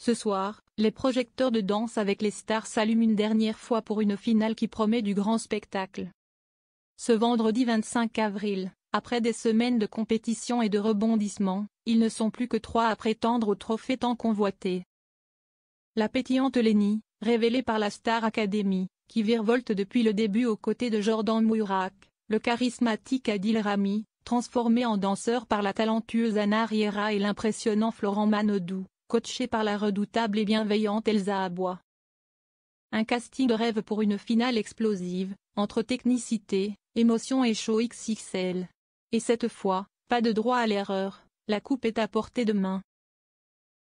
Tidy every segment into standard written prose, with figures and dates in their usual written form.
Ce soir, les projecteurs de Danse avec les stars s'allument une dernière fois pour une finale qui promet du grand spectacle. Ce vendredi 25 avril, après des semaines de compétition et de rebondissements, ils ne sont plus que 3 à prétendre au trophée tant convoité. La pétillante Lenny, révélée par la Star Academy, qui virevolte depuis le début aux côtés de Jordan Mourak, le charismatique Adil Rami, transformé en danseur par la talentueuse Anna Riera et l'impressionnant Florent Manodou, coaché par la redoutable et bienveillante Elsa Abois. Un casting de rêve pour une finale explosive, entre technicité, émotion et show XXL. Et cette fois, pas de droit à l'erreur, la coupe est à portée de main.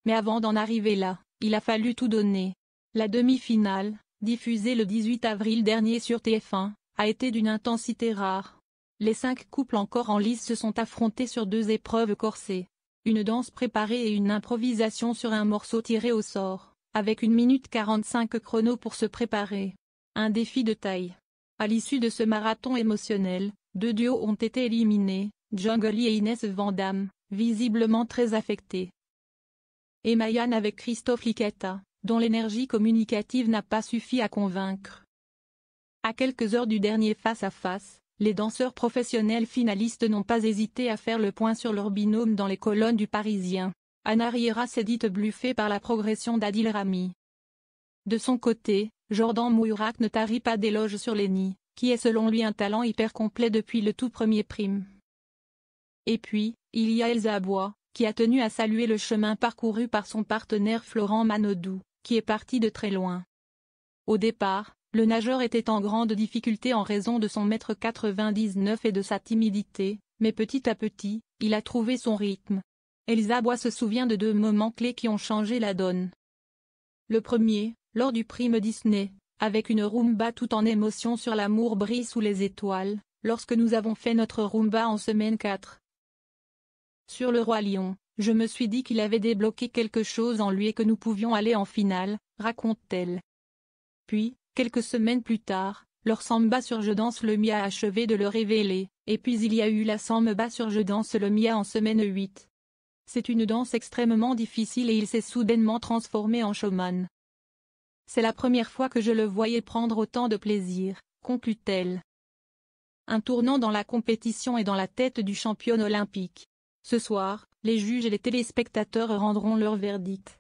Mais avant d'en arriver là, il a fallu tout donner. La demi-finale, diffusée le 18 avril dernier sur TF1, a été d'une intensité rare. Les 5 couples encore en lice se sont affrontés sur 2 épreuves corsées. Une danse préparée et une improvisation sur un morceau tiré au sort, avec 1 minute 45 chrono pour se préparer. Un défi de taille. À l'issue de ce marathon émotionnel, 2 duos ont été éliminés, Jungly et Inès Vandamme, visiblement très affectés. Et Mayan avec Christophe Liketa, dont l'énergie communicative n'a pas suffi à convaincre. À quelques heures du dernier face-à-face, les danseurs professionnels finalistes n'ont pas hésité à faire le point sur leur binôme dans les colonnes du Parisien. Anna Riera s'est dite bluffée par la progression d'Adil Rami. De son côté, Jordan Mourak ne tarit pas d'éloges sur Lenny, qui est selon lui un talent hyper complet depuis le tout premier prime. Et puis, il y a Elsa Abois, qui a tenu à saluer le chemin parcouru par son partenaire Florent Manodou, qui est parti de très loin. Au départ, le nageur était en grande difficulté en raison de son 1,99 m et de sa timidité, mais petit à petit, il a trouvé son rythme. Elsa Abois se souvient de 2 moments clés qui ont changé la donne. Le premier, lors du prime Disney, avec une rumba tout en émotion sur L'amour brille sous les étoiles, lorsque nous avons fait notre rumba en semaine 4. Sur le Roi Lion, je me suis dit qu'il avait débloqué quelque chose en lui et que nous pouvions aller en finale, raconte-t-elle. Puis, quelques semaines plus tard, leur samba sur Je danse le Mia a achevé de le révéler, et puis il y a eu la samba sur Je danse le Mia en semaine 8. C'est une danse extrêmement difficile et il s'est soudainement transformé en showman. C'est la première fois que je le voyais prendre autant de plaisir, conclut-elle. Un tournant dans la compétition et dans la tête du champion olympique. Ce soir, les juges et les téléspectateurs rendront leur verdict.